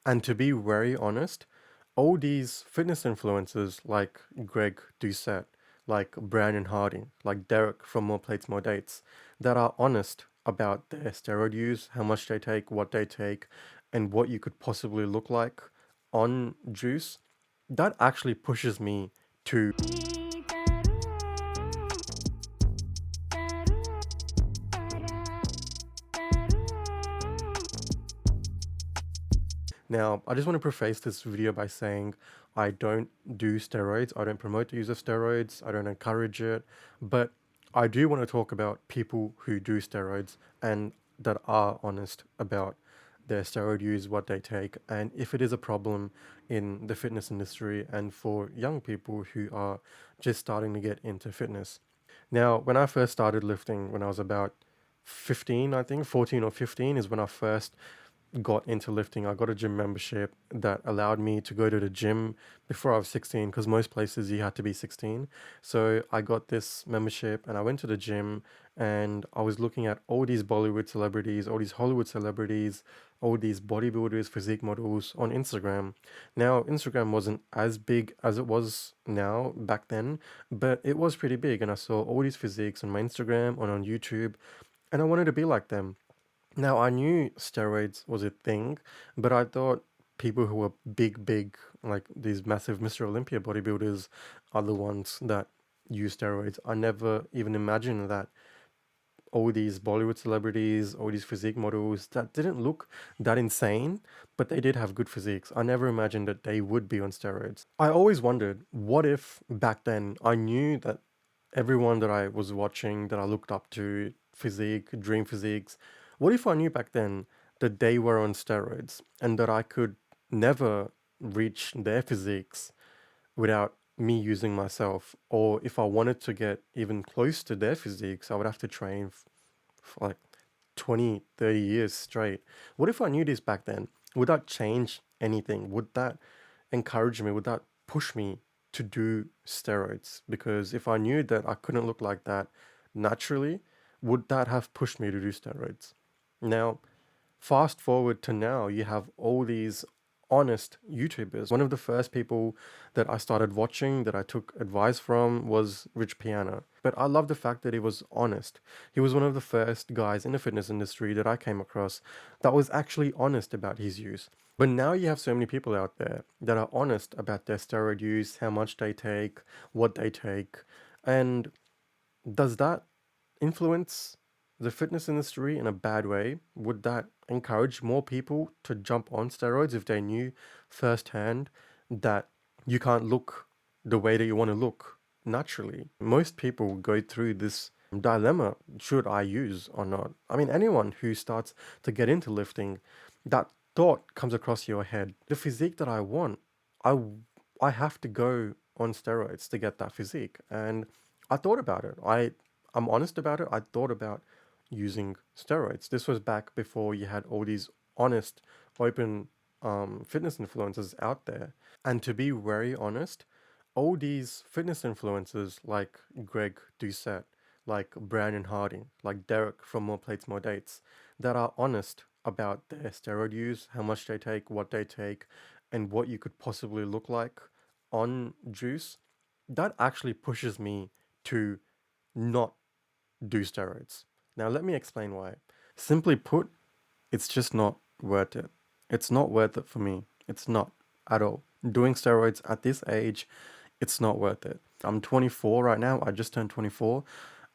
And to be very honest, all these fitness influencers like Greg Doucette, like Brandon Harding, like Derek from More Plates, More Dates, that are honest about their steroid use, how much they take, what they take, and what you could possibly look like on juice, that actually pushes me to. Now, I just want to preface this video by saying I don't do steroids. I don't promote the use of steroids. I don't encourage it. But I do want to talk about people who do steroids and that are honest about their steroid use, what they take, and if it is a problem in the fitness industry and for young people who are just starting to get into fitness. Now, when I first started lifting, when I was about 15, I think 14 or 15 is when I first got into lifting. I got a gym membership that allowed me to go to the gym before I was 16 because most places you had to be 16. So I got this membership and I went to the gym and I was looking at all these Bollywood celebrities, all these Hollywood celebrities, all these bodybuilders, physique models on Instagram. Now, Instagram wasn't as big as it was now back then, but it was pretty big. And I saw all these physiques on my Instagram and on YouTube, and I wanted to be like them. Now, I knew steroids was a thing, but I thought people who were big, like these massive Mr. Olympia bodybuilders, are the ones that use steroids. I never even imagined that all these Bollywood celebrities, all these physique models that didn't look that insane, but they did have good physiques. I never imagined that they would be on steroids. I always wondered, what if back then I knew that everyone that I was watching, that I looked up to, physique, dream physiques, what if I knew back then that they were on steroids and that I could never reach their physiques without me using myself? Or if I wanted to get even close to their physiques, I would have to train for like 20, 30 years straight. What if I knew this back then? Would that change anything? Would that encourage me? Would that push me to do steroids? Because if I knew that I couldn't look like that naturally, would that have pushed me to do steroids? Now, fast forward to now, you have all these honest YouTubers. One of the first people that I started watching, that I took advice from, was Rich Piana. But I love the fact that he was honest. He was one of the first guys in the fitness industry that I came across that was actually honest about his use. But now you have so many people out there that are honest about their steroid use, how much they take, what they take. And does that influence the fitness industry in a bad way? Would that encourage more people to jump on steroids if they knew firsthand that you can't look the way that you want to look naturally? Most people go through this dilemma: should I use or not? I mean, anyone who starts to get into lifting, that thought comes across your head: the physique that I want, I I have to go on steroids to get that physique. And I thought about it. I'm honest about it. I thought about using steroids. This was back before you had all these honest, open fitness influencers out there. And to be very honest, all these fitness influencers like Greg Doucette, like Brandon Harding, like Derek from More Plates, More Dates, that are honest about their steroid use, how much they take, what they take, and what you could possibly look like on juice, that actually pushes me to not do steroids. Now, let me explain why. Simply put, it's just not worth it. It's not worth it for me. It's not at all. Doing steroids at this age, it's not worth it. I'm 24 right now. I just turned 24.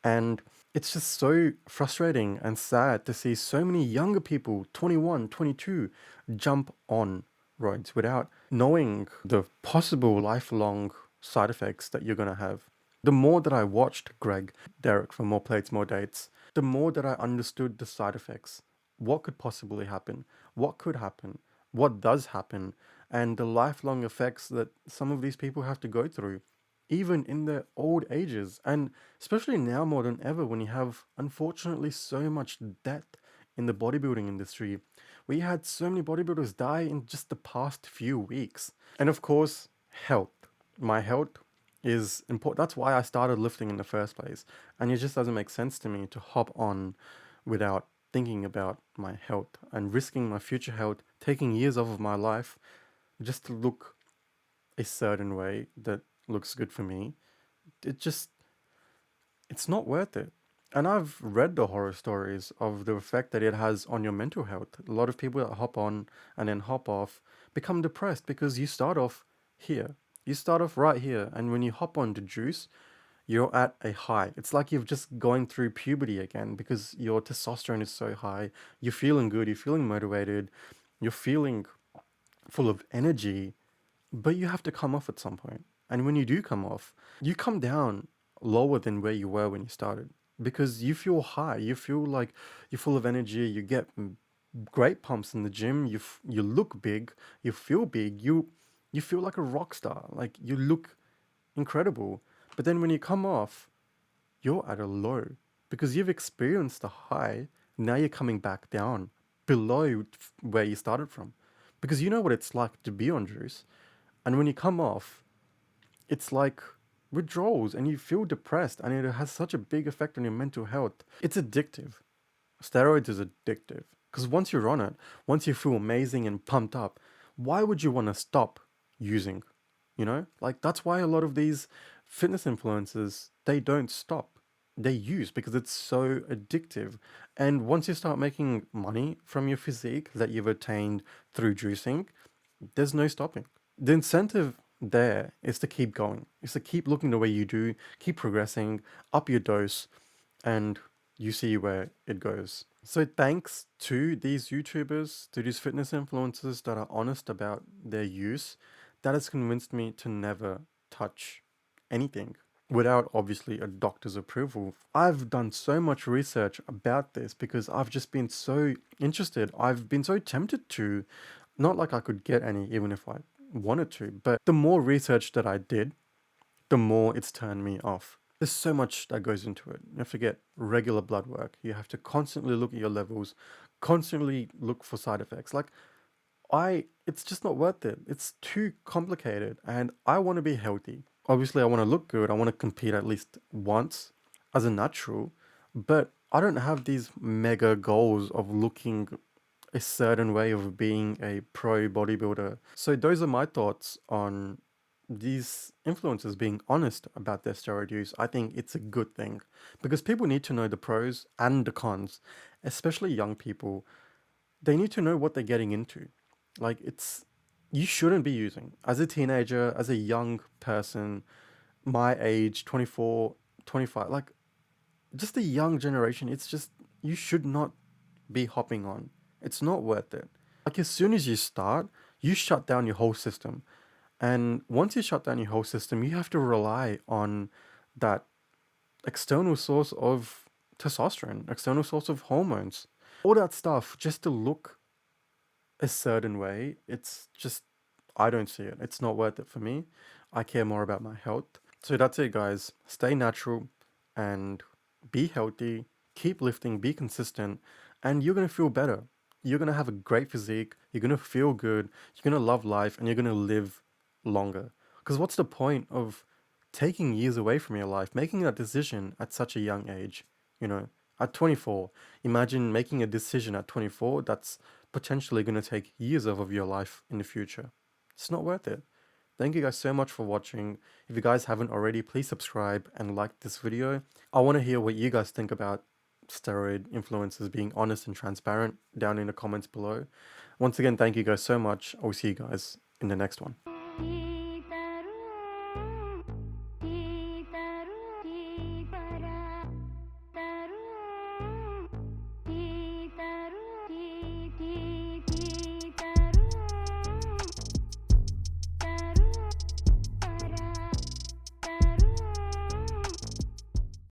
And it's just so frustrating and sad to see so many younger people, 21, 22, jump on roids without knowing the possible lifelong side effects that you're going to have. The more that I watched Greg, Derek from More Plates, More Dates, the more that I understood the side effects. What could possibly happen? What could happen? What does happen? And the lifelong effects that some of these people have to go through, even in their old ages. And especially now more than ever, when you have, unfortunately, so much death in the bodybuilding industry. We had so many bodybuilders die in just the past few weeks. And of course, health. My health is important. That's why I started lifting in the first place. And it just doesn't make sense to me to hop on without thinking about my health and risking my future health, taking years off of my life just to look a certain way that looks good for me, it just, it's not worth it. And I've read the horror stories of the effect that it has on your mental health. A lot of people that hop on and then hop off become depressed because you start off here. You start off right here, and when you hop on to juice, you're at a high. It's like you've just going through puberty again because your testosterone is so high. You're feeling good, you're feeling motivated, you're feeling full of energy, but you have to come off at some point. And when you do come off, you come down lower than where you were when you started because you feel high. You feel like you're full of energy. You get great pumps in the gym. You look big. You feel big. You feel like a rock star. Like you look incredible. But then when you come off, you're at a low because you've experienced a high. Now you're coming back down below where you started from because you know what it's like to be on juice. And when you come off, it's like withdrawals and you feel depressed and it has such a big effect on your mental health. It's addictive. Steroids is addictive because once you're on it, once you feel amazing and pumped up, why would you want to stop using? You know, like that's why a lot of these fitness influencers, they don't stop. They use because it's so addictive. And once you start making money from your physique that you've attained through juicing, there's no stopping. The incentive there is to keep going, is to keep looking the way you do, keep progressing, up your dose, and you see where it goes. So thanks to these YouTubers, to these fitness influencers that are honest about their use, that has convinced me to never touch anything without obviously a doctor's approval. I've done so much research about this because I've just been so interested. I've been so tempted to, not like I could get any even if I wanted to, but the more research that I did, the more it's turned me off. There's so much that goes into it. You have to get regular blood work. You have to constantly look at your levels, constantly look for side effects. Like it's just not worth it. It's too complicated and I want to be healthy. Obviously, I want to look good. I want to compete at least once as a natural, but I don't have these mega goals of looking a certain way of being a pro bodybuilder. So those are my thoughts on these influencers being honest about their steroid use. I think it's a good thing because people need to know the pros and the cons, especially young people. They need to know what they're getting into. Like you shouldn't be using as a teenager, as a young person, my age, 24, 25, like just the young generation. It's just, you should not be hopping on. It's not worth it. Like as soon as you start, you shut down your whole system. And once you shut down your whole system, you have to rely on that external source of testosterone, external source of hormones, all that stuff just to look a certain way. It's just, I don't see it. It's not worth it for me. I care more about my health. So that's it, guys. Stay natural and be healthy. Keep lifting, be consistent, and you're going to feel better. You're going to have a great physique. You're going to feel good. You're going to love life and you're going to live longer. Because what's the point of taking years away from your life, making that decision at such a young age? You know, at 24, imagine making a decision at 24 that's potentially going to take years of your life in the future. It's not worth it. Thank you guys so much for watching. If you guys haven't already, please subscribe and like this video. I want to hear what you guys think about steroid influencers being honest and transparent down in the comments below. Once again, thank you guys so much. I will see you guys in the next one.